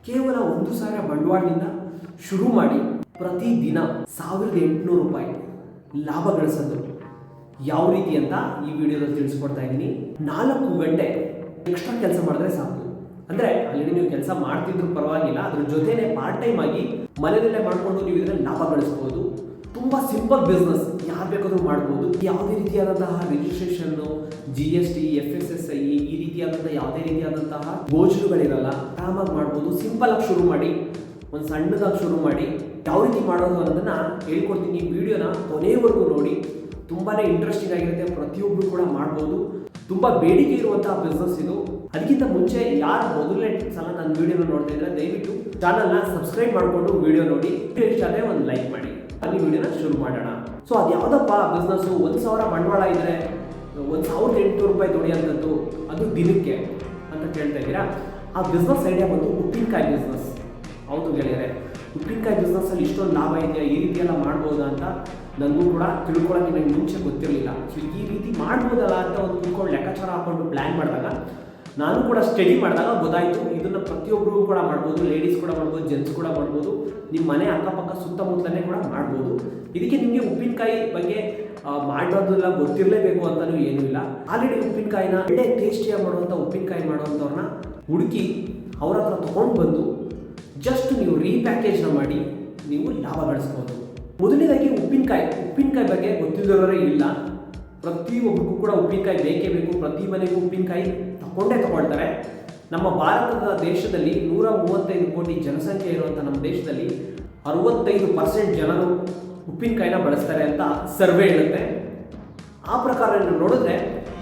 ಕೇವಲ 1,000 ಬಂಡವಾಳದಿಂದ ಶುರು ಮಾಡಿ ಪ್ರತಿದಿನ 1,800 ರೂಪಾಯಿ ಲಾಭ ಗಳಿಸೋದು ಯಾವ ರೀತಿ ಅಂತ ಈ ವಿಡಿಯೋದಲ್ಲಿ ತಿಳಿಸ್ಕೊಡ್ತಾ ಇದ್ದೀನಿ. 4 ಗಂಟೆ ಎಕ್ಸ್ಟ್ರಾ ಕೆಲಸ ಮಾಡಿದ್ರೆ ಸಾಕು. ಅಂದರೆ ಆಲ್ರೆಡಿ ನೀವು ಕೆಲಸ ಮಾಡ್ತಿದ್ರು ಪರವಾಗಿಲ್ಲ, ಅದ್ರ ಜೊತೆನೆ ಪಾರ್ಟ್ ಟೈಮ್ ಆಗಿ ಮನೆಯಲ್ಲೇ ಮಾಡಿಕೊಂಡು ನೀವು ಇದರಲ್ಲಿ ಲಾಭ ಗಳಿಸ್ಬೋದು. ತುಂಬ ಸಿಂಪಲ್ ಬಿಸ್ನೆಸ್, ಯಾರು ಬೇಕಾದ್ರೂ ಮಾಡ್ಬೋದು. ಯಾವುದೇ ರೀತಿಯಾದಂತಹ ರಿಜಿಸ್ಟ್ರೇಷನ್ನು, GST, FSSI ಈ ರೀತಿಯಾದಂತಹ ಯಾವುದೇ ರೀತಿಯಾದಂತಹ ಗೋಚರಗಳಿರಲ್ಲ. ಆರಾಮಾಗಿ ಮಾಡ್ಬೋದು. ಸಿಂಪಲ್ ಆಗಿ ಶುರು ಮಾಡಿ, ಒಂದು ಸಣ್ಣದಾಗಿ ಶುರು ಮಾಡಿ ಯಾವ ರೀತಿ ಮಾಡೋದು ಅನ್ನೋದನ್ನ ಹೇಳ್ಕೊಡ್ತೀನಿ. ಈ ವಿಡಿಯೋನ ಕೊನೆಯವರೆಗೂ ನೋಡಿ, ತುಂಬಾ ಇಂಟ್ರೆಸ್ಟಿಂಗ್ ಆಗಿರುತ್ತೆ. ಪ್ರತಿಯೊಬ್ಬರು ಕೂಡ ಮಾಡ್ಬೋದು. ತುಂಬ ಬೇಡಿಕೆ ಇರುವಂತಹ ಬಿಸ್ನೆಸ್ ಇದು. ಅದಕ್ಕಿಂತ ಮುಂಚೆ ಯಾರು ಮೊದಲನೇ ಸಲ ನನ್ನ ವಿಡಿಯೋನ ನೋಡ್ತಾ ಇದ್ರೆ ದಯವಿಟ್ಟು ಚಾನಲ್ನ ಸಬ್ಸ್ಕ್ರೈಬ್ ಮಾಡಿಕೊಂಡು ವಿಡಿಯೋ ನೋಡಿ. ಇಷ್ಟ ಆದರೆ ಒಂದು ಲೈಕ್ ಮಾಡಿ. ಅಲ್ಲಿ ವಿಡಿಯೋನ ಶುರು ಮಾಡೋಣ. ಸೊ ಅದು ಯಾವುದಪ್ಪ ಬಿಸ್ನೆಸ್ಸು? 1,000 ಬಂಡವಾಳ ಇದ್ರೆ 1,800 ರೂಪಾಯಿ ದುಡಿಯೋಂಥದ್ದು, ಅದು ದಿನಕ್ಕೆ ಅಂತ ಕೇಳ್ತಾ ಇದ್ದೀರಾ? ಆ ಬಿಸ್ನೆಸ್ ಐಡಿಯಾ ಬಂದು ಉಪ್ಪಿನಕಾಯಿ ಬಿಸ್ನೆಸ್. ಹೌದು ಗೆಳೆಯರೆ, ಉಪ್ಪಿನಕಾಯಿ ಬಿಸ್ನೆಸ್ಸಲ್ಲಿ ಇಷ್ಟೊಂದು ಲಾಭ ಇದೆಯಾ, ಈ ರೀತಿ ಎಲ್ಲ ಮಾಡ್ಬೋದಾ ಅಂತ ನನಗೂ ಕೂಡ ತಿಳ್ಕೊಳ್ಳೋಕೆ ನನಗೆ ಮುಂಚೆ ಗೊತ್ತಿರಲಿಲ್ಲ. ಸೊ ಈ ರೀತಿ ಮಾಡ್ಬೋದಲ್ಲ ಅಂತ ಒಂದು ಕುತ್ಕೊಂಡು ಲೆಕ್ಕಾಚಾರ ಹಾಕೊಂಡು ಪ್ಲ್ಯಾನ್ ಮಾಡಿದಾಗ, ನಾನು ಕೂಡ ಸ್ಟಡಿ ಮಾಡಿದಾಗ ಗೊತ್ತಾಯಿತು ಇದನ್ನು ಪ್ರತಿಯೊಬ್ಬರು ಕೂಡ ಮಾಡ್ಬೋದು. ಲೇಡೀಸ್ ಕೂಡ ಮಾಡ್ಬೋದು, ಜೆಂಟ್ಸ್ ಕೂಡ ಮಾಡ್ಬೋದು. ನಿಮ್ಮ ಮನೆ ಅಕ್ಕಪಕ್ಕ ಸುತ್ತಮುತ್ತಲೇ ಕೂಡ ಮಾಡ್ಬೋದು. ಇದಕ್ಕೆ ನಿಮಗೆ ಉಪ್ಪಿನಕಾಯಿ ಬಗ್ಗೆ ಮಾಡೋದೆಲ್ಲ ಗೊತ್ತಿರಲೇಬೇಕು ಅಂತಲೂ ಏನೂ ಇಲ್ಲ. ಆಲ್ರೆಡಿ ಉಪ್ಪಿನಕಾಯಿನ ಒಳ್ಳೆ ಟೇಸ್ಟಿಯಾಗಿ ಮಾಡುವಂಥ ಉಪ್ಪಿನಕಾಯಿ ಮಾಡುವಂಥವ್ರನ್ನ ಹುಡುಕಿ ಅವ್ರ ಹತ್ರ ತೊಗೊಂಡು ಬಂದು ಜಸ್ಟ್ ನೀವು ರೀಪ್ಯಾಕೇಜ್ನ ಮಾಡಿ ನೀವು ಲಾಭ ಗಳಿಸ್ಬೋದು. ಮೊದಲನೇದಾಗಿ ಉಪ್ಪಿನಕಾಯಿ ಬಗ್ಗೆ ಗೊತ್ತಿಲ್ಲದವರೇ ಇಲ್ಲ. ಪ್ರತಿಯೊಬ್ಬರಿಗೂ ಕೂಡ ಉಪ್ಪಿನಕಾಯಿ ಬೇಕೇ ಬೇಕು. ಪ್ರತಿ ಮನೆಗೂ ಉಪ್ಪಿನಕಾಯಿ ತಗೊಳ್ತಾರೆ. ನಮ್ಮ ಭಾರತದ ದೇಶದಲ್ಲಿ 135 ಕೋಟಿ ಜನಸಂಖ್ಯೆ ಇರುವಂಥ ನಮ್ಮ ದೇಶದಲ್ಲಿ 65% ಜನರು ಉಪ್ಪಿನಕಾಯಿನ ಬಳಸ್ತಾರೆ ಅಂತ ಸರ್ವೆ ಹೇಳುತ್ತೆ. ಆ ಪ್ರಕಾರ ನೋಡಿದ್ರೆ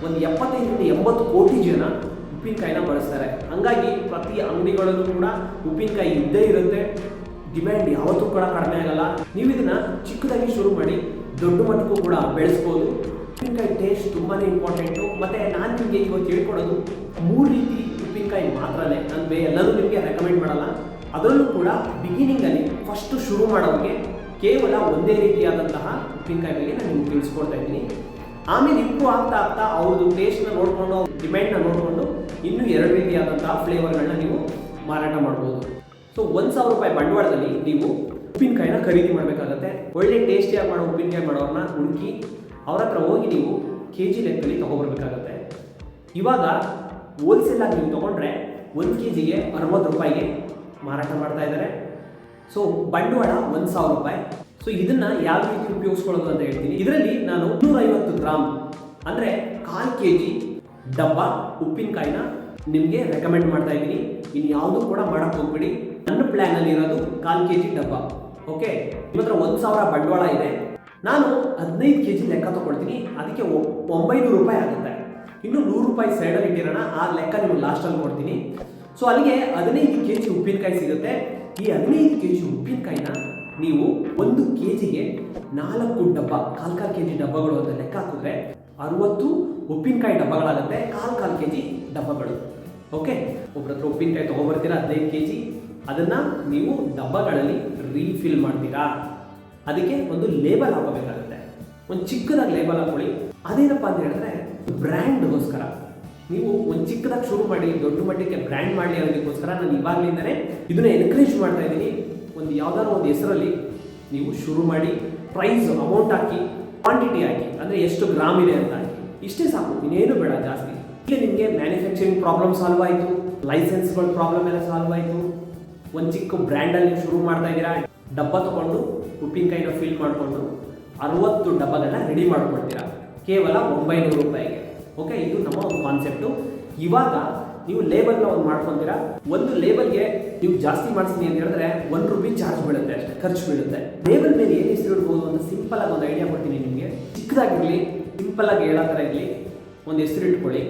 ಒಂದು 75-80 ಕೋಟಿ ಜನ ಉಪ್ಪಿನಕಾಯಿನ ಬಳಸ್ತಾರೆ. ಹಂಗಾಗಿ ಪ್ರತಿ ಅಂಗಡಿಗಳಲ್ಲೂ ಕೂಡ ಉಪ್ಪಿನಕಾಯಿ ಇದ್ದೇ ಇರುತ್ತೆ. ಡಿಮ್ಯಾಂಡ್ ಯಾವತ್ತೂ ಕೂಡ ಕಡಿಮೆ ಆಗಲ್ಲ. ನೀವು ಇದನ್ನ ಚಿಕ್ಕದಾಗಿ ಶುರು ಮಾಡಿ ದೊಡ್ಡ ಮಟ್ಟಕ್ಕೂ ಕೂಡ ಬೆಳೆಸ್ಬೋದು. ಉಪ್ಪಿನಕಾಯಿ ಟೇಸ್ಟ್ ತುಂಬಾ ಇಂಪಾರ್ಟೆಂಟು. ಮತ್ತು ನಾನು ನಿಮಗೆ ಇವತ್ತು ಹೇಳ್ಕೊಡೋದು 3 ರೀತಿ ಉಪ್ಪಿನಕಾಯಿ ಮಾತ್ರನೇ. ನಾನು ಎಲ್ಲರೂ ನಿಮಗೆ ರೆಕಮೆಂಡ್ ಮಾಡಲ್ಲ. ಅದರಲ್ಲೂ ಕೂಡ ಬಿಗಿನಿಂಗಲ್ಲಿ ಫಸ್ಟು ಶುರು ಮಾಡೋರಿಗೆ ಕೇವಲ ಒಂದೇ ರೀತಿಯಾದಂತಹ ಉಪ್ಪಿನಕಾಯಿ ಬಗ್ಗೆ ನಾನು ನಿಮ್ಗೆ ತಿಳಿಸ್ಕೊಡ್ತಾ ಇದ್ದೀನಿ. ಆಮೇಲೆ ಇಂಪ್ರೂವ್ ಆಗ್ತಾ ಅವ್ರದ್ದು ಟೇಸ್ಟ್ನ ನೋಡಿಕೊಂಡು, ಡಿಮ್ಯಾಂಡ್ನ ನೋಡಿಕೊಂಡು ಇನ್ನೂ 2 ರೀತಿಯಾದಂತಹ ಫ್ಲೇವರ್ಗಳನ್ನ ನೀವು ಮಾರಾಟ ಮಾಡ್ಬೋದು. ಸೊ 1,000 ರೂಪಾಯಿ ಬಂಡವಾಳದಲ್ಲಿ ನೀವು ಉಪ್ಪಿನಕಾಯಿನ ಖರೀದಿ ಮಾಡಬೇಕಾಗತ್ತೆ. ಒಳ್ಳೆ ಟೇಸ್ಟಿಯಾಗಿ ಮಾಡೋ ಉಪ್ಪಿನಕಾಯಿ ಮಾಡೋರನ್ನ ಹುಡುಕಿ ಅವ್ರ ಹತ್ರ ಹೋಗಿ ನೀವು KG ಲೆಕ್ಕದಲ್ಲಿ ತೊಗೊಬರ್ಬೇಕಾಗತ್ತೆ. ಇವಾಗ ಹೋಲ್ಸೇಲಾಗಿ ನೀವು ತೊಗೊಂಡ್ರೆ 1 kgಗೆ 60 ರೂಪಾಯಿಗೆ ಮಾರಾಟ ಮಾಡ್ತಾ ಇದ್ದಾರೆ. ಸೊ ಬಂಡವಾಳ 1,000 ರೂಪಾಯಿ. ಸೊ ಇದನ್ನು ಯಾವ ರೀತಿ ಉಪಯೋಗಿಸ್ಕೊಳ್ಳೋದು ಅಂತ ಹೇಳ್ತೀನಿ. ಇದರಲ್ಲಿ ನಾನು 250 ಗ್ರಾಮ್ ಅಂದರೆ 1/4 kg ಡಬ್ಬ ಉಪ್ಪಿನಕಾಯಿನ ನಿಮಗೆ ರೆಕಮೆಂಡ್ ಮಾಡ್ತಾ ಇದ್ದೀನಿ. ಇನ್ನು ಯಾವುದೂ ಕೂಡ ಮಾಡೋಕ್ಕೆ ಹೋಗ್ಬೇಡಿ. ನನ್ನ ಪ್ಲ್ಯಾನಲ್ಲಿ ಇರೋದು 1/4 kg ಡಬ್ಬ. ಓಕೆ, ನಿಮ್ಮ ಹತ್ರ 1,000 ಬಂಡವಾಳ ಇದೆ. ನಾನು 15 kg ಲೆಕ್ಕ ತೊಗೊಳ್ತೀನಿ. ಅದಕ್ಕೆ 900 ರೂಪಾಯಿ ಆಗುತ್ತೆ. ಇನ್ನು 100 ರೂಪಾಯಿ ಸೈಡಲ್ಲಿ ಇಟ್ಟಿರೋಣ. ಆ ಲೆಕ್ಕ ನಿಮಗೆ ಲಾಸ್ಟಲ್ಲಿ ಕೊಡ್ತೀನಿ. ಸೊ ಅಲ್ಲಿಗೆ 15 kg ಉಪ್ಪಿನಕಾಯಿ ಸಿಗುತ್ತೆ. ಈ 15 kg ಉಪ್ಪಿನಕಾಯಿನ ನೀವು 1 kgಗೆ 4 ಡಬ್ಬ, 1/4 kg ಡಬ್ಬಗಳು ಅಂತ ಲೆಕ್ಕ ಹಾಕಿದ್ರೆ 60 ಉಪ್ಪಿನಕಾಯಿ ಡಬ್ಬಗಳಾಗುತ್ತೆ. 1/4 kg ಡಬ್ಬಗಳು. ಓಕೆ, ಒಬ್ಬರ ಹತ್ರ ಉಪ್ಪಿನಕಾಯಿ ತೊಗೊಬರ್ತೀರಾ 15 kg, ಅದನ್ನು ನೀವು ಡಬ್ಬಗಳಲ್ಲಿ ರೀಫಿಲ್ ಮಾಡ್ತೀರಾ. ಅದಕ್ಕೆ ಒಂದು ಲೇಬಲ್ ಹಾಕಬೇಕಾಗುತ್ತೆ. ಒಂದು ಚಿಕ್ಕದಾಗಿ ಲೇಬಲ್ ಹಾಕೊಳ್ಳಿ. ಅದೇನಪ್ಪ ಅಂತ ಹೇಳಿದ್ರೆ ಬ್ರ್ಯಾಂಡ್ಗೋಸ್ಕರ. ನೀವು ಒಂದು ಚಿಕ್ಕದಾಗಿ ಶುರು ಮಾಡಿ ದೊಡ್ಡ ಮಟ್ಟಕ್ಕೆ ಬ್ರ್ಯಾಂಡ್ ಮಾಡಲಿ ಅನ್ನೋದಕ್ಕೋಸ್ಕರ ನಾನು ಇವಾಗಲಿಂದನೇ ಇದನ್ನು ಎನ್ಕರೇಜ್ ಮಾಡ್ತಾ ಇದ್ದೀನಿ. ಒಂದು ಯಾವುದಾದ್ರು ಒಂದು ಹೆಸರಲ್ಲಿ ನೀವು ಶುರು ಮಾಡಿ, ಪ್ರೈಸ್ ಅಮೌಂಟ್ ಹಾಕಿ, ಕ್ವಾಂಟಿಟಿ ಹಾಕಿ, ಅಂದರೆ ಎಷ್ಟು ಗ್ರಾಮ್ ಇದೆ ಅಂತ ಹಾಕಿ. ಇಷ್ಟೇ ಸಾಕು, ಇನ್ನೇನು ಬೇಡ ಜಾಸ್ತಿ. ಈಗ ನಿಮಗೆ ಮ್ಯಾನುಫ್ಯಾಕ್ಚರಿಂಗ್ ಪ್ರಾಬ್ಲಮ್ ಸಾಲ್ವ್ ಆಯಿತು, ಲೈಸೆನ್ಸ್ಗಳ ಪ್ರಾಬ್ಲಮ್ ಎಲ್ಲ ಸಾಲ್ವ್ ಆಯಿತು. ಒಂದು ಚಿಕ್ಕ ಬ್ರ್ಯಾಂಡಲ್ಲಿ ನೀವು ಶುರು ಮಾಡ್ತಾ ಇದ್ದೀರಾ. ಡಬ್ಬ ತೊಗೊಂಡು ಉಪ್ಪಿನಕಾಯಿನ ಫಿಲ್ ಮಾಡಿಕೊಂಡು 60 ಡಬ್ಬಗಳನ್ನ ರೆಡಿ ಮಾಡ್ಕೊಳ್ತೀರಾ ಕೇವಲ 900 ರೂಪಾಯಿಗೆ. ಓಕೆ, ಇದು ನಮ್ಮ ಒಂದು ಕಾನ್ಸೆಪ್ಟು. ಇವಾಗ ನೀವು ಲೇಬಲ್ನ ಒಂದು ಮಾಡ್ಕೊತೀರಾ. ಒಂದು ಲೇಬಲ್ಗೆ ನೀವು ಜಾಸ್ತಿ ಮಾಡಿಸ್ತೀನಿ ಅಂತ ಹೇಳಿದ್ರೆ 1 ರೂಪಾಯಿ ಚಾರ್ಜ್ ಬೀಳುತ್ತೆ, ಅಷ್ಟೇ ಖರ್ಚು ಬೀಳುತ್ತೆ. ಲೇಬಲ್ ಮೇಲೆ ಏನು ಹೆಸರು ಇಡ್ಬೋದು ಅಂತ ಸಿಂಪಲಾಗಿ ಒಂದು ಐಡಿಯಾ ಕೊಡ್ತೀನಿ ನಿಮಗೆ. ಚಿಕ್ಕದಾಗಿರಲಿ, ಸಿಂಪಲಾಗಿ ಹೇಳೋ ಥರ ಇರಲಿ, ಒಂದು ಹೆಸರು ಇಟ್ಕೊಳ್ಳಿ.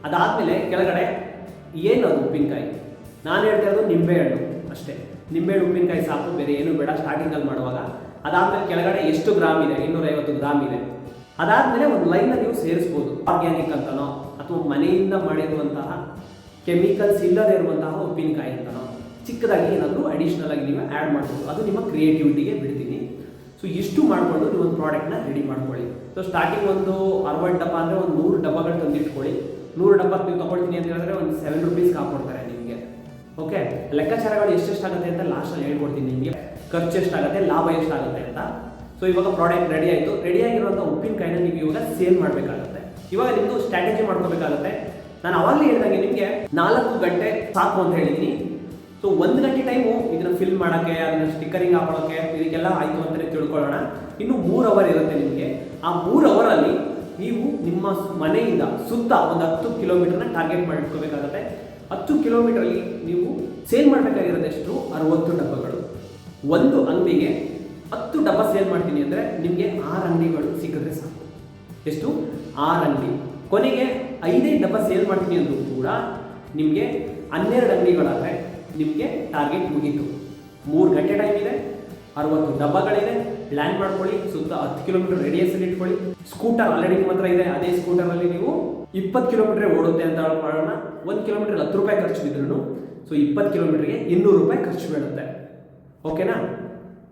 ಅದಾದಮೇಲೆ ಕೆಳಗಡೆ ಏನು ಅದು ಉಪ್ಪಿನಕಾಯಿ, ನಾನು ಹೇಳ್ತಾ ಇರೋದು ನಿಂಬೆಹಣ್ಣು ಅಷ್ಟೇ. ನಿಂಬೆಹಣ್ಣು ಉಪ್ಪಿನಕಾಯಿ ಸಾಕು, ಬೇರೆ ಏನು ಬೇಡ ಸ್ಟಾರ್ಟಿಂಗಲ್ಲಿ ಮಾಡುವಾಗ. ಅದಾದಮೇಲೆ ಕೆಳಗಡೆ ಎಷ್ಟು ಗ್ರಾಮ್ ಇದೆ, 250 ಗ್ರಾಮ್ ಇದೆ. ಅದಾದಮೇಲೆ ಒಂದು ಲೈನ್ನ ನೀವು ಸೇರಿಸ್ಬೋದು. ಆರ್ಗ್ಯಾನಿಕ್ ಅಂತನೋ ಅಥವಾ ಮನೆಯಿಂದ ಮಾಡಿರುವಂತಹ ಕೆಮಿಕಲ್ಸ್ ಇಲ್ಲದೇ ಇರುವಂತಹ ಉಪ್ಪಿನಕಾಯಿ ಅಂತನೋ ಚಿಕ್ಕದಾಗಿ ಏನಾದರೂ ಅಡಿಷ್ನಲ್ ಆಗಿ ನೀವು ಆ್ಯಡ್ ಮಾಡ್ಬೋದು. ಅದು ನಿಮ್ಮ ಕ್ರಿಯೇಟಿವಿಟಿಗೆ ಬಿಡ್ತೀನಿ. ಸೊ ಇಷ್ಟು ಮಾಡಿಕೊಂಡು ನೀವು ಒಂದು ಪ್ರಾಡಕ್ಟ್ನ ರೆಡಿ ಮಾಡ್ಕೊಳ್ಳಿ. ಸೊ ಸ್ಟಾರ್ಟಿಂಗ್ ಒಂದು 60 ಡಬ್ಬ ಅಂದರೆ ಒಂದು 100 ಡಬ್ಬಗಳು ತಂದಿಟ್ಕೊಳ್ಳಿ. 100 ಡಬ್ಬ ನೀವು ತೊಗೊಳ್ತೀನಿ ಅಂತ ಹೇಳಿದ್ರೆ ಒಂದು 7 ರೂಪೀಸ್ಗೆ ಹಾಕ್ಕೊಡ್ತಾರೆ ನಿಮಗೆ. ಓಕೆ, ಲೆಕ್ಕಾಚಾರಗಳು ಎಷ್ಟೆಷ್ಟಾಗುತ್ತೆ ಅಂತ ಲಾಸ್ಟಲ್ಲಿ ಹೇಳ್ಕೊಡ್ತೀನಿ ನಿಮಗೆ. ಖರ್ಚು ಎಷ್ಟಾಗುತ್ತೆ, ಲಾಭ ಎಷ್ಟಾಗುತ್ತೆ ಅಂತ. ಸೊ ಇವಾಗ ಪ್ರಾಡಕ್ಟ್ ರೆಡಿ ಆಯಿತು. ರೆಡಿಯಾಗಿರುವಂಥ ಉಪ್ಪಿನಕಾಯಿನ ನೀವು ಇವಾಗ ಸೇಲ್ ಮಾಡಬೇಕಾಗುತ್ತೆ. ಇವಾಗ ನಿಮ್ಮದು ಸ್ಟ್ರಾಟಜಿ ಮಾಡ್ಕೋಬೇಕಾಗುತ್ತೆ. ನಾನು ಅವಾಗಲೇ ಹೇಳಿದಾಗೆ ನಿಮಗೆ 4 ಗಂಟೆ ಸಾಕು ಅಂತ ಹೇಳಿದ್ದೀನಿ. ಸೊ 1 ಗಂಟೆ ಟೈಮು ಇದನ್ನು ಫಿಲ್ ಮಾಡೋಕ್ಕೆ, ಅದನ್ನು ಸ್ಟಿಕ್ಕರಿಂಗ್ ಹಾಕೊಳ್ಳೋಕ್ಕೆ, ಇದಕ್ಕೆಲ್ಲ ಆಯಿತು ಅಂತಲೇ ತಿಳ್ಕೊಳ್ಳೋಣ. ಇನ್ನು 3 ಅವರ್ ಇರುತ್ತೆ ನಿಮಗೆ. ಆ 3 ಅವರಲ್ಲಿ ನೀವು ನಿಮ್ಮ ಮನೆಯಿಂದ ಸುತ್ತ ಒಂದು 10 ಕಿಲೋಮೀಟರ್ನ ಟಾರ್ಗೆಟ್ ಮಾಡಿಟ್ಕೋಬೇಕಾಗುತ್ತೆ. 10 ಕಿಲೋಮೀಟರಲ್ಲಿ ನೀವು ಸೇಲ್ ಮಾಡಬೇಕಾಗಿರೋದು ಎಷ್ಟು? 60 ಡಬ್ಬಗಳು. ಒಂದು ಅಂಗಡಿಗೆ 10 ಡಬ್ಬ ಸೇಲ್ ಮಾಡ್ತೀನಿ ಅಂದರೆ ನಿಮಗೆ 6 ಅಂಗಡಿಗಳು ಸಿಕ್ಕಿದ್ರೆ ಸಾಕು. ಎಷ್ಟು? 6 ಅಂಗಡಿ. ಕೊನೆಗೆ 5 ಡಬ್ಬ ಸೇಲ್ ಮಾಡ್ತೀನಿ ಅಂದರೂ ಕೂಡ ನಿಮಗೆ 12 ಅಂಗಡಿಗಳಾದರೆ ನಿಮಗೆ ಟಾರ್ಗೆಟ್ ಮುಗೀತು. 3 ಗಂಟೆ ಟೈಮ್ ಇದೆ, 60 ಡಬ್ಬಗಳಿದೆ. ಪ್ಲ್ಯಾನ್ ಮಾಡ್ಕೊಳ್ಳಿ. ಸುತ್ತ 10 ಕಿಲೋಮೀಟರ್ ರೇಡಿಯಸಲ್ಲಿ ಇಟ್ಕೊಳ್ಳಿ. ಸ್ಕೂಟರ್ ಆಲ್ರೆಡಿ ನಿಮ್ಮ ಹತ್ರ ಇದೆ. ಅದೇ ಸ್ಕೂಟರಲ್ಲಿ ನೀವು 20 ಕಿಲೋಮೀಟರ್ ಓಡುತ್ತೆ ಅಂತ ಮಾಡೋಣ. 1 ಕಿಲೋಮೀಟರ್ 10 ರೂಪಾಯಿ ಖರ್ಚು ಬಿದ್ರೂ ಸೊ 20 ಕಿಲೋಮೀಟರ್ಗೆ 200 ರೂಪಾಯಿ ಖರ್ಚು ಬೀಳುತ್ತೆ. ಓಕೆನಾ?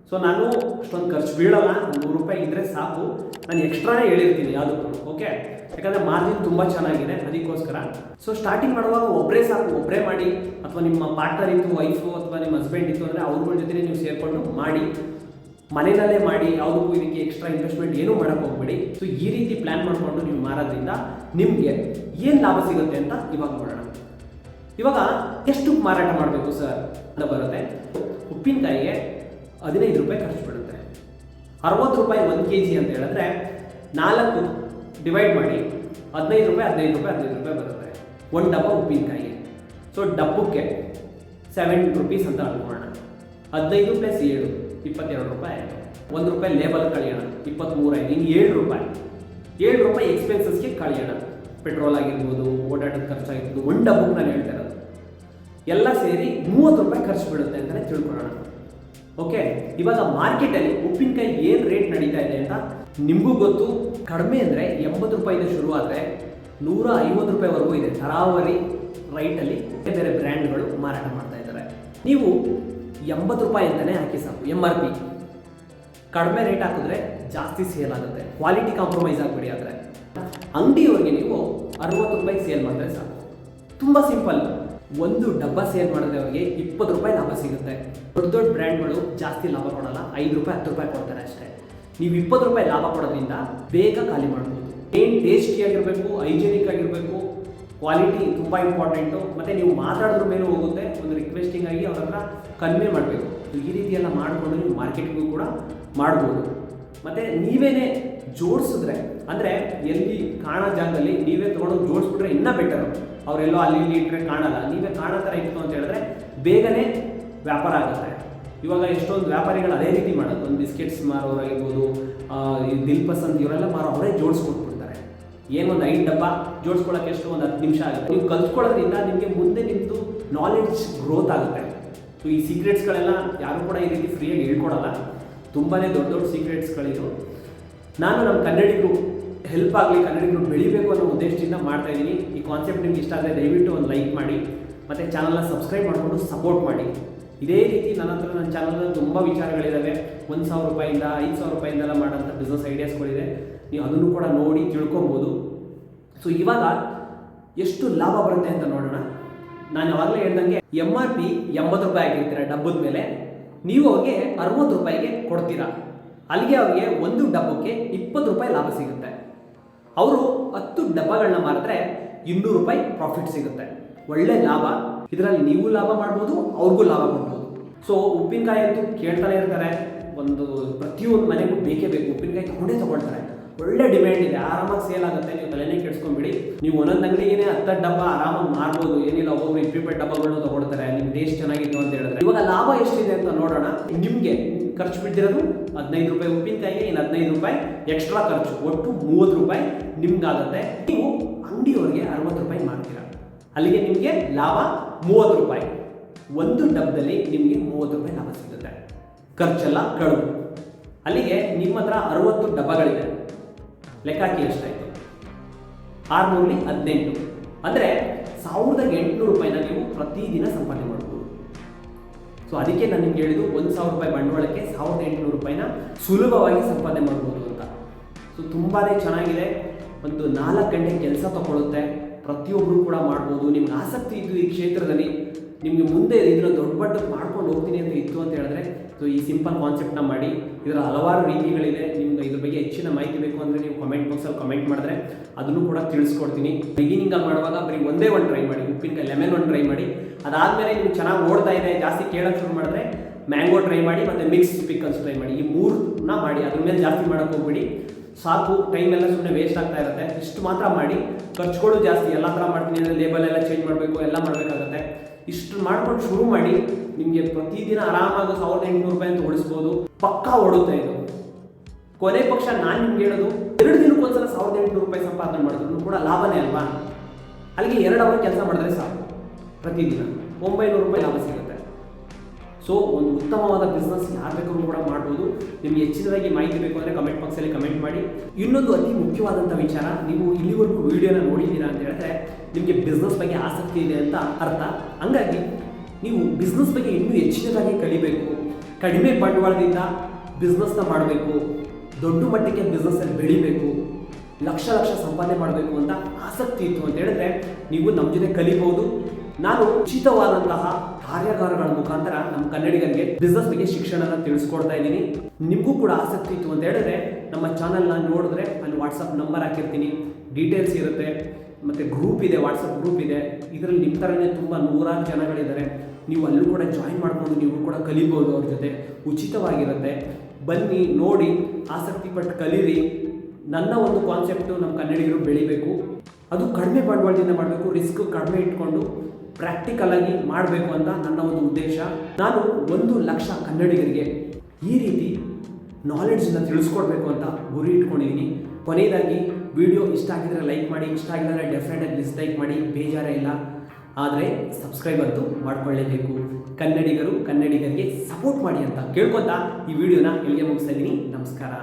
ಸೊ ನಾನು ಅಷ್ಟೊಂದು ಖರ್ಚು ಬೀಳಲ್ಲ, 100 ರೂಪಾಯಿ ಇದ್ದರೆ ಸಾಕು. ನಾನು ಎಕ್ಸ್ಟ್ರಾನೇ ಹೇಳಿರ್ತೀನಿ ಯಾವುದಕ್ಕೂ. ಓಕೆ, ಯಾಕಂದರೆ ಮಾರ್ಜಿನ್ ತುಂಬ ಚೆನ್ನಾಗಿದೆ, ಅದಕ್ಕೋಸ್ಕರ. ಸೊ ಸ್ಟಾರ್ಟಿಂಗ್ ಮಾಡುವಾಗ ಒಬ್ಬರೇ ಸಾಕು. ಒಬ್ಬರೇ ಮಾಡಿ, ಅಥವಾ ನಿಮ್ಮ ಪಾರ್ಟ್ನರ್ ಇತ್ತು, ವೈಫು ಅಥವಾ ನಿಮ್ಮ ಹಸ್ಬೆಂಡ್ ಇತ್ತು ಅಂದರೆ ಅವ್ರಗಳ ಜೊತೆ ನೀವು ಸೇರಿಕೊಂಡು ಮಾಡಿ. ಮನೆಯಲ್ಲೇ ಮಾಡಿ. ಯಾವುದಕ್ಕೂ ಇದಕ್ಕೆ ಎಕ್ಸ್ಟ್ರಾ ಇನ್ವೆಸ್ಟ್ಮೆಂಟ್ ಏನೂ ಮಾಡೋಕ್ಕೆ ಹೋಗ್ಬೇಡಿ. ಸೊ ಈ ರೀತಿ ಪ್ಲ್ಯಾನ್ ಮಾಡಿಕೊಂಡು ನೀವು ಮಾರೋದ್ರಿಂದ ನಿಮಗೆ ಏನು ಲಾಭ ಸಿಗುತ್ತೆ ಅಂತ ಇವಾಗ ನೋಡೋಣ. ಇವಾಗ ಎಷ್ಟು ಮಾರಾಟ ಮಾಡಬೇಕು ಸರ್ ಅಂತ ಬರುತ್ತೆ. ಉಪ್ಪಿನಕಾಯಿಗೆ 15 ರೂಪಾಯಿ ಖರ್ಚು ಬೀಳುತ್ತೆ. 60 ರೂಪಾಯಿ 1 kg ಅಂತ ಹೇಳಿದ್ರೆ 4 ಡಿವೈಡ್ ಮಾಡಿ 15 ರೂಪಾಯಿ 15 ರೂಪಾಯಿ 15 ರೂಪಾಯಿ ಬರುತ್ತೆ ಒಂದು ಡಬ್ಬ ಉಪ್ಪಿನಕಾಯಿಗೆ. ಸೊ ಡಬ್ಬಕ್ಕೆ 7 ರೂಪೀಸ್ ಅಂತ ಅನ್ಕೊಳ್ಳೋಣ. 15 + 7 22 ರೂಪಾಯಿ ಆಯಿತು. 1 ರೂಪಾಯಿ ಲೇಬಲ್ ಕಳಿಯೋಣ, 23 ಆಯಿತು. ಇನ್ನು 7 ರೂಪಾಯಿ 7 ರೂಪಾಯಿ ಎಕ್ಸ್ಪೆನ್ಸಸ್ಗೆ ಕಳಿಯೋಣ. ಪೆಟ್ರೋಲ್ ಆಗಿರ್ಬೋದು, ಓಡಾಟದ ಖರ್ಚಾಗಿರ್ಬೋದು, ಒಂದು ಡಬ್ಬಕ್ಕೆ ನಾನು ಹೇಳ್ತಾ ಇರೋದು ಎಲ್ಲ ಸೇರಿ 30 ರೂಪಾಯಿ ಖರ್ಚು ಬೀಳುತ್ತೆ ಅಂತಲೇ ತಿಳ್ಕೊಳ್ಳೋಣ. ಓಕೆ, ಇವಾಗ ಮಾರ್ಕೆಟಲ್ಲಿ ಉಪ್ಪಿನಕಾಯಿ ಏನು ರೇಟ್ ನಡೀತಾ ಇದೆ ಅಂತ ನಿಮಗೂ ಗೊತ್ತು. ಕಡಿಮೆ ಅಂದರೆ 80 ರೂಪಾಯಿಂದ ಶುರು ಆದರೆ 150 ರೂಪಾಯಿವರೆಗೂ ಇದೆ. ತರಾವರಿ ರೈಟಲ್ಲಿ ಬೇರೆ ಬ್ರ್ಯಾಂಡ್ಗಳು ಮಾರಾಟ ಮಾಡ್ತಾ ಇದ್ದಾರೆ. ನೀವು 80 ರೂಪಾಯಿ ಅಂತಲೇ ಹಾಕಿ ಸಾಕು. MRP ಕಡಿಮೆ ರೇಟ್ ಹಾಕಿದ್ರೆ ಜಾಸ್ತಿ ಸೇಲ್ ಆಗುತ್ತೆ. ಕ್ವಾಲಿಟಿ ಕಾಂಪ್ರಮೈಸ್ ಆಗಬೇಡಿ. ಆದರೆ ಅಂಗಡಿಯವ್ರಿಗೆ ನೀವು 60 ರೂಪಾಯಿ ಸೇಲ್ ಮಾಡಿದ್ರೆ ಸಾಕು. ತುಂಬ ಸಿಂಪಲ್. ಒಂದು ಡಬ್ಬ ಸೇಲ್ ಮಾಡಿದ್ರೆ ಅವರಿಗೆ 20 ರೂಪಾಯಿ ಲಾಭ ಸಿಗುತ್ತೆ. ದೊಡ್ಡ ದೊಡ್ಡ ಬ್ರ್ಯಾಂಡ್ಗಳು ಜಾಸ್ತಿ ಲಾಭ ಕೊಡೋಲ್ಲ, 5 ರೂಪಾಯಿ 10 ರೂಪಾಯಿ ಕೊಡ್ತಾರೆ ಅಷ್ಟೇ. ನೀವು 20 ರೂಪಾಯಿ ಲಾಭ ಕೊಡೋದ್ರಿಂದ ಬೇಗ ಖಾಲಿ ಮಾಡ್ಬೋದು. ಏನು ಟೇಸ್ಟಿಯಾಗಿರಬೇಕು, ಹೈಜೆನಿಕ್ ಆಗಿರಬೇಕು, ಕ್ವಾಲಿಟಿ ತುಂಬ ಇಂಪಾರ್ಟೆಂಟು. ಮತ್ತು ನೀವು ಮಾತಾಡೋದ್ರ ಮೇಲೂ ಹೋಗುತ್ತೆ. ಒಂದು ರಿಕ್ವೆಸ್ಟಿಂಗ್ ಆಗಿ ಅವ್ರ ಹತ್ರ ಕಡಿಮೆ ಮಾಡಬೇಕು. ಈ ರೀತಿ ಎಲ್ಲ ಮಾಡಿಕೊಂಡು ನೀವು ಮಾರ್ಕೆಟಿಂಗು ಕೂಡ ಮಾಡ್ಬೋದು. ಮತ್ತು ನೀವೇನೇ ಜೋಡಿಸಿದ್ರೆ, ಅಂದರೆ ಎಲ್ಲಿ ಕಾಣೋ ಜಾಗದಲ್ಲಿ ನೀವೇ ತೊಗೊಂಡು ಜೋಡಿಸ್ಬಿಟ್ರೆ ಇನ್ನೂ ಬೆಟರು. ಅವರೆಲ್ಲೋ ಅಲ್ಲಿ ಇಲ್ಲಿ ಇಟ್ಟರೆ ಕಾಣಲ್ಲ. ನೀವೇ ಕಾಣೋ ಥರ ಇತ್ತು ಅಂತ ಹೇಳಿದ್ರೆ ಬೇಗನೆ ವ್ಯಾಪಾರ ಆಗುತ್ತೆ. ಇವಾಗ ಎಷ್ಟೊಂದು ವ್ಯಾಪಾರಿಗಳು ಅದೇ ರೀತಿ ಮಾಡೋದು. ಒಂದು ಬಿಸ್ಕೆಟ್ಸ್ ಮಾರೋರಾಗಿರ್ಬೋದು, ದಿಲ್ ಪಸಂದ್ ಇವರೆಲ್ಲ ಮಾರೋ ಅವರೇ ಜೋಡಿಸ್ಕೊಟ್ಬಿಡ್ತಾರೆ. ಏನೊಂದು 5 ಡಬ್ಬ ಜೋಡಿಸ್ಕೊಳ್ಳೋಕೆ ಎಷ್ಟು ಒಂದು 10 ನಿಮಿಷ ಆಗುತ್ತೆ. ನೀವು ಕಲ್ತ್ಕೊಳ್ಳೋದ್ರಿಂದ ನಿಮಗೆ ಮುಂದೆ ನಿಮ್ಮದು ನಾಲೆಡ್ಜ್ ಗ್ರೋತ್ ಆಗುತ್ತೆ. ಸೊ ಈ ಸೀಕ್ರೆಟ್ಸ್ಗಳೆಲ್ಲ ಯಾರು ಕೂಡ ಈ ರೀತಿ ಫ್ರೀಯಾಗಿ ಹೇಳ್ಕೊಡಲ್ಲ. ತುಂಬಾ ದೊಡ್ಡ ದೊಡ್ಡ ಸೀಕ್ರೆಟ್ಸ್ಗಳಿದು. ನಾನು ನಮ್ಮ ಕನ್ನಡಿಗರು ಹೆಲ್ಪ್ ಆಗಲಿ, ಕನ್ನಡಿಗರು ಬೆಳಿಬೇಕು ಅನ್ನೋ ಉದ್ದೇಶದಿಂದ ಮಾಡ್ತಾಯಿದ್ದೀನಿ. ಈ ಕಾನ್ಸೆಪ್ಟ್ ನಿಮ್ಗೆ ಇಷ್ಟ ಆದರೆ ದಯವಿಟ್ಟು ಒಂದು ಲೈಕ್ ಮಾಡಿ, ಮತ್ತು ಚಾನಲ್ನ ಸಬ್ಸ್ಕ್ರೈಬ್ ಮಾಡಿಕೊಂಡು ಸಪೋರ್ಟ್ ಮಾಡಿ. ಇದೇ ರೀತಿ ನನ್ನ ಹತ್ರ ನನ್ನ ಚಾನಲ್ನಲ್ಲಿ ತುಂಬ ವಿಚಾರಗಳಿದ್ದಾವೆ. 1,000 ರೂಪಾಯಿಂದ 5,000 ರೂಪಾಯಿಂದೆಲ್ಲ ಮಾಡೋಂಥ ಬಿಸ್ನೆಸ್ ಐಡಿಯಾಸ್ಗಳಿದೆ. ನೀವು ಅದನ್ನು ಕೂಡ ನೋಡಿ ತಿಳ್ಕೊಬೋದು. ಸೊ ಇವಾಗ ಎಷ್ಟು ಲಾಭ ಬರುತ್ತೆ ಅಂತ ನೋಡೋಣ. ನಾನು ಯಾವಾಗಲೇ ಹೇಳ್ದಂಗೆ MRP 80 ರೂಪಾಯಿ ಆಗಿರ್ತೀರ ಡಬ್ಬದ ಮೇಲೆ, ನೀವು ಅವ್ರಿಗೆ 60 ರೂಪಾಯಿಗೆ ಕೊಡ್ತೀರಾ. ಅಲ್ಲಿಗೆ ಅವ್ರಿಗೆ ಒಂದು ಡಬ್ಬಕ್ಕೆ 20 ರೂಪಾಯಿ ಲಾಭ ಸಿಗುತ್ತೆ. ಅವರು 10 ಡಬ್ಬಗಳನ್ನ ಮಾರಿದ್ರೆ 200 ರೂಪಾಯಿ ಪ್ರಾಫಿಟ್ ಸಿಗುತ್ತೆ. ಒಳ್ಳೆ ಲಾಭ. ಇದರಲ್ಲಿ ನೀವು ಲಾಭ ಮಾಡ್ಬೋದು, ಅವ್ರಿಗೂ ಲಾಭ ಕೊಡ್ಬೋದು. ಸೊ ಉಪ್ಪಿನಕಾಯಿ ಅಂತೂ ಕೇಳ್ತಾನೆ ಇರ್ತಾರೆ. ಒಂದು ಪ್ರತಿಯೊಂದು ಮನೆಗೂ ಬೇಕೇ ಬೇಕು. ಉಪ್ಪಿನಕಾಯಿ ತಗೊಳ್ತಾರೆ. ಒಳ್ಳೆ ಡಿಮ್ಯಾಂಡ್ ಇದೆ, ಆರಾಮಾಗಿ ಸೇಲ್ ಆಗುತ್ತೆ. ನೀವು ತಲೆನೇ ಕೆಡಿಸ್ಕೊಂಬಿಡಿ. ನೀವು ಒಂದೊಂದು ಅಂಗಡಿಗೆ 10 ಡಬ್ಬ ಆರಾಮಾಗಿ ಮಾರ್ಬೋದು. ಏನಿಲ್ಲ, ಒಬ್ಬೊಬ್ರು 20 ಡಬ್ಬಗಳನ್ನ ತಗೊಳ್ತಾರೆ. ನಿಮ್ಮ ಟೇಸ್ಟ್ ಚೆನ್ನಾಗಿತ್ತು ಅಂತ ಹೇಳಿದ್ರೆ. ಇವಾಗ ಲಾಭ ಎಷ್ಟಿದೆ ಅಂತ ನೋಡೋಣ. ನಿಮಗೆ ಖರ್ಚು ಬಿದ್ದಿರೋದು 15 ರೂಪಾಯಿ ಉಪ್ಪಿನಕಾಯಿಗೆ, ಇನ್ನು 15 ರೂಪಾಯಿ ಎಕ್ಸ್ಟ್ರಾ ಖರ್ಚು, ಒಟ್ಟು 30 ರೂಪಾಯಿ ನಿಮ್ಗಾಗುತ್ತೆ. ನೀವು ಅಂಗಡಿಯವ್ರಿಗೆ 60 ರೂಪಾಯಿ ಮಾಡ್ತೀರಾ. ಅಲ್ಲಿಗೆ ನಿಮಗೆ ಲಾಭ 30 ರೂಪಾಯಿ. ಒಂದು ಡಬ್ಬದಲ್ಲಿ ನಿಮಗೆ 30 ರೂಪಾಯಿ ಲಾಭ ಸಿಗುತ್ತೆ. ಖರ್ಚೆಲ್ಲ ಕಡಿಮೆ. ಅಲ್ಲಿಗೆ ನಿಮ್ಮ ಹತ್ರ 60 ಡಬ್ಬಗಳಿದೆ. ಲೆಕ್ಕ ಹಾಕಿ ಎಷ್ಟಾಯಿತು? 618 ಅಂದರೆ 1,800 ರೂಪಾಯಿನ ನೀವು ಪ್ರತಿದಿನ ಸಂಪಾದನೆ ಮಾಡ್ಬೋದು. ಸೊ ಅದಕ್ಕೆ ನಾನು ನಿಮ್ಗೆ ಹೇಳಿದ್ದು 1,000 ರೂಪಾಯಿ ಬಂಡವಾಳಕ್ಕೆ 1,800 ರೂಪಾಯಿನ ಸುಲಭವಾಗಿ ಸಂಪಾದನೆ ಮಾಡ್ಬೋದು ಅಂತ. ಸೊ ತುಂಬಾ ಚೆನ್ನಾಗಿದೆ. ಒಂದು 4 ಗಂಟೆ ಕೆಲಸ ತಗೊಳ್ಳುತ್ತೆ. ಪ್ರತಿಯೊಬ್ಬರು ಕೂಡ ಮಾಡ್ಬೋದು. ನಿಮ್ಗೆ ಆಸಕ್ತಿ ಇದ್ದು ಈ ಕ್ಷೇತ್ರದಲ್ಲಿ ನಿಮಗೆ ಮುಂದೆ ಇದನ್ನ ದೊಡ್ಡ ಮಟ್ಟಕ್ಕೆ ಮಾಡ್ಕೊಂಡು ಹೋಗ್ತೀನಿ ಅಂತ ಇತ್ತು ಅಂತ ಹೇಳಿದ್ರೆ ಸೊ ಈ ಸಿಂಪಲ್ ಕಾನ್ಸೆಪ್ಟ್ನ ಮಾಡಿ. ಇದರ ಹಲವಾರು ರೀತಿಗಳಿದೆ. ನಿಮ್ಗೆ ಇದ್ರ ಬಗ್ಗೆ ಹೆಚ್ಚಿನ ಮಾಹಿತಿ ಬೇಕು ಅಂದರೆ ನೀವು ಕಮೆಂಟ್ ಬಾಕ್ಸಲ್ಲಿ ಕಮೆಂಟ್ ಮಾಡಿದ್ರೆ ಅದನ್ನು ಕೂಡ ತಿಳಿಸ್ಕೊಡ್ತೀನಿ. ಬಿಗಿನಿಂಗಲ್ಲಿ ಮಾಡುವಾಗ ಬರೀ ಒಂದೇ ಒಂದು ಟ್ರೈ ಮಾಡಿ, ಉಪ್ಪಿನಕಾಯಿ ಲೆಮನ್ ಒಂದು ಟ್ರೈ ಮಾಡಿ. ಅದಾದಮೇಲೆ ನಿಮ್ಗೆ ಚೆನ್ನಾಗಿ ಓಡ್ತಾ ಇದೆ, ಜಾಸ್ತಿ ಕೇಳೋಕ್ಕೆ ಶುರು ಮಾಡಿದ್ರೆ ಮ್ಯಾಂಗೋ ಟ್ರೈ ಮಾಡಿ, ಮತ್ತು ಮಿಕ್ಸ್ ಪಿಕಲ್ಸ್ ಟ್ರೈ ಮಾಡಿ. ಈ ಮೂರನ್ನ ಮಾಡಿ, ಅದ್ರ ಮೇಲೆ ಜಾಸ್ತಿ ಮಾಡೋಕ್ಕೆ ಹೋಗ್ಬಿಡಿ. ಸಾಕು, ಟೈಮ್ ಎಲ್ಲ ಸುಮ್ಮನೆ ವೇಸ್ಟ್ ಆಗ್ತಾ ಇರುತ್ತೆ. ಇಷ್ಟು ಮಾತ್ರ ಮಾಡಿ. ಖರ್ಚುಗಳು ಜಾಸ್ತಿ ಎಲ್ಲ ಥರ ಮಾಡ್ತೀನಿ ಅಂದರೆ ಲೇಬಲ್ ಎಲ್ಲ ಚೇಂಜ್ ಮಾಡಬೇಕು, ಎಲ್ಲ ಮಾಡಬೇಕಾಗುತ್ತೆ. ಇಷ್ಟು ಮಾಡ್ಕೊಂಡು ಶುರು ಮಾಡಿ. ನಿಮಗೆ ಪ್ರತಿದಿನ ಆರಾಮಾಗಿ 1800 ರೂಪಾಯಿ ಅಂತ ಉಳಿಸ್ಬೋದು. ಪಕ್ಕಾ ಓಡುತ್ತೆ ಇದು. ಕೊನೆ ಪಕ್ಷ ನಾನು ನಿಮ್ಗೆ ಹೇಳೋದು 2 ದಿನಕ್ಕೊಂದ್ಸಲ 1800 ರೂಪಾಯಿ ಸಂಪಾದನೆ ಮಾಡಿದ್ರು ಕೂಡ ಲಾಭನೇ ಅಲ್ವಾ. ಅಲ್ಲಿಗೆ 2 ಅವರ್ ಕೆಲಸ ಮಾಡಿದ್ರೆ ಸಾಕು, ಪ್ರತಿದಿನ 900 ರೂಪಾಯಿ ಲಾಭ ಸಿಗುತ್ತೆ. ಸೊ ಒಂದು ಉತ್ತಮವಾದ ಬಿಸ್ನೆಸ್ ಯಾರು ಬೇಕಾದ್ರೂ ಕೂಡ ಮಾಡ್ಬೋದು. ನಿಮ್ಗೆ ಹೆಚ್ಚಿನದಾಗಿ ಮಾಹಿತಿ ಬೇಕು ಅಂದರೆ ಕಮೆಂಟ್ ಬಾಕ್ಸಲ್ಲಿ ಕಮೆಂಟ್ ಮಾಡಿ. ಇನ್ನೊಂದು ಅತಿ ಮುಖ್ಯವಾದಂಥ ವಿಚಾರ, ನೀವು ಇಲ್ಲಿವರೆಗೂ ವಿಡಿಯೋನ ನೋಡಿದ್ದೀರಾ ಅಂತ ಹೇಳಿದ್ರೆ ನಿಮಗೆ ಬಿಸ್ನೆಸ್ ಬಗ್ಗೆ ಆಸಕ್ತಿ ಇದೆ ಅಂತ ಅರ್ಥ. ಹಂಗಾಗಿ ನೀವು ಬಿಸ್ನೆಸ್ ಬಗ್ಗೆ ಇನ್ನೂ ಹೆಚ್ಚಿನದಾಗಿ ಕಲಿಬೇಕು. ಕಡಿಮೆ ಬಂಡವಾಳದಿಂದ ಬಿಸ್ನೆಸ್ನ ಮಾಡಬೇಕು, ದೊಡ್ಡ ಮಟ್ಟಕ್ಕೆ ಬಿಸ್ನೆಸ್ಸಲ್ಲಿ ಬೆಳಿಬೇಕು, ಲಕ್ಷ ಸಂಪಾದನೆ ಮಾಡಬೇಕು ಅಂತ ಆಸಕ್ತಿ ಇತ್ತು ಅಂತ ಹೇಳಿದ್ರೆ ನೀವು ನಮ್ಮ ಜೊತೆ ಕಲಿಬಹುದು. ನಾನು ಉಚಿತವಾದಂತಹ ಕಾರ್ಯಾಗಾರಗಳ ಮುಖಾಂತರ ನಮ್ಮ ಕನ್ನಡಿಗರಿಗೆ ಬಿಸ್ನೆಸ್ ಬಗ್ಗೆ ಶಿಕ್ಷಣನ ತಿಳಿಸ್ಕೊಡ್ತಾ ಇದ್ದೀನಿ. ನಿಮಗೂ ಕೂಡ ಆಸಕ್ತಿ ಇತ್ತು ಅಂತ ಹೇಳಿದ್ರೆ ನಮ್ಮ ಚಾನಲ್ನ ನೋಡಿದ್ರೆ ಅಲ್ಲಿ ವಾಟ್ಸಪ್ ನಂಬರ್ ಹಾಕಿರ್ತೀನಿ, ಡೀಟೇಲ್ಸ್ ಇರುತ್ತೆ, ಮತ್ತು ಗ್ರೂಪ್ ಇದೆ, ವಾಟ್ಸಪ್ ಗ್ರೂಪ್ ಇದೆ. ಇದರಲ್ಲಿ ನಿಮ್ಮ ಥರನೇ ತುಂಬ ನೂರಾರು ಜನಗಳಿದ್ದಾರೆ. ನೀವು ಅಲ್ಲೂ ಕೂಡ ಜಾಯಿನ್ ಮಾಡ್ಕೊಂಡು ನೀವು ಕೂಡ ಕಲಿಬೋದು. ಅವ್ರ ಜೊತೆ ಉಚಿತವಾಗಿರುತ್ತೆ. ಬನ್ನಿ, ನೋಡಿ, ಆಸಕ್ತಿ ಪಟ್ಟು ಕಲೀರಿ. ನನ್ನ ಒಂದು ಕಾನ್ಸೆಪ್ಟು ನಮ್ಮ ಕನ್ನಡಿಗರು ಬೆಳಿಬೇಕು, ಅದು ಕಡಿಮೆ ಬಂಡವಾಳದಿಂದ ಮಾಡಬೇಕು, ರಿಸ್ಕ್ ಕಡಿಮೆ ಇಟ್ಕೊಂಡು ಪ್ರಾಕ್ಟಿಕಲ್ ಆಗಿ ಮಾಡಬೇಕು ಅಂತ ನನ್ನ ಒಂದು ಉದ್ದೇಶ. ನಾನು 1 ಲಕ್ಷ ಕನ್ನಡಿಗರಿಗೆ ಈ ರೀತಿ ನಾಲೆಡ್ಜನ್ನ ತಿಳಿಸ್ಕೊಡ್ಬೇಕು ಅಂತ ಗುರಿ ಇಟ್ಕೊಂಡಿದ್ದೀನಿ. ಕೊನೆಯದಾಗಿ ವಿಡಿಯೋ ಇಷ್ಟ ಆಗಿದ್ರೆ ಲೈಕ್ ಮಾಡಿ, ಇಷ್ಟ ಆಗಿದ್ರೆ ಡೆಫಿನೆಟಾಗಿ ಡಿಸ್ಲೈಕ್ ಮಾಡಿ, ಬೇಜಾರೇ ಇಲ್ಲ. ಆದರೆ ಸಬ್ಸ್ಕ್ರೈಬ್ ಅಂತೂ ಮಾಡ್ಕೊಳ್ಳೇಬೇಕು. ಕನ್ನಡಿಗರಿಗೆ ಸಪೋರ್ಟ್ ಮಾಡಿ ಅಂತ ಕೇಳ್ಕೊತಾ ಈ ವಿಡಿಯೋನ ಇಲ್ಲಿಗೆ ಮುಗಿಸ್ತಾ ಇದ್ದೀನಿ. ನಮಸ್ಕಾರ.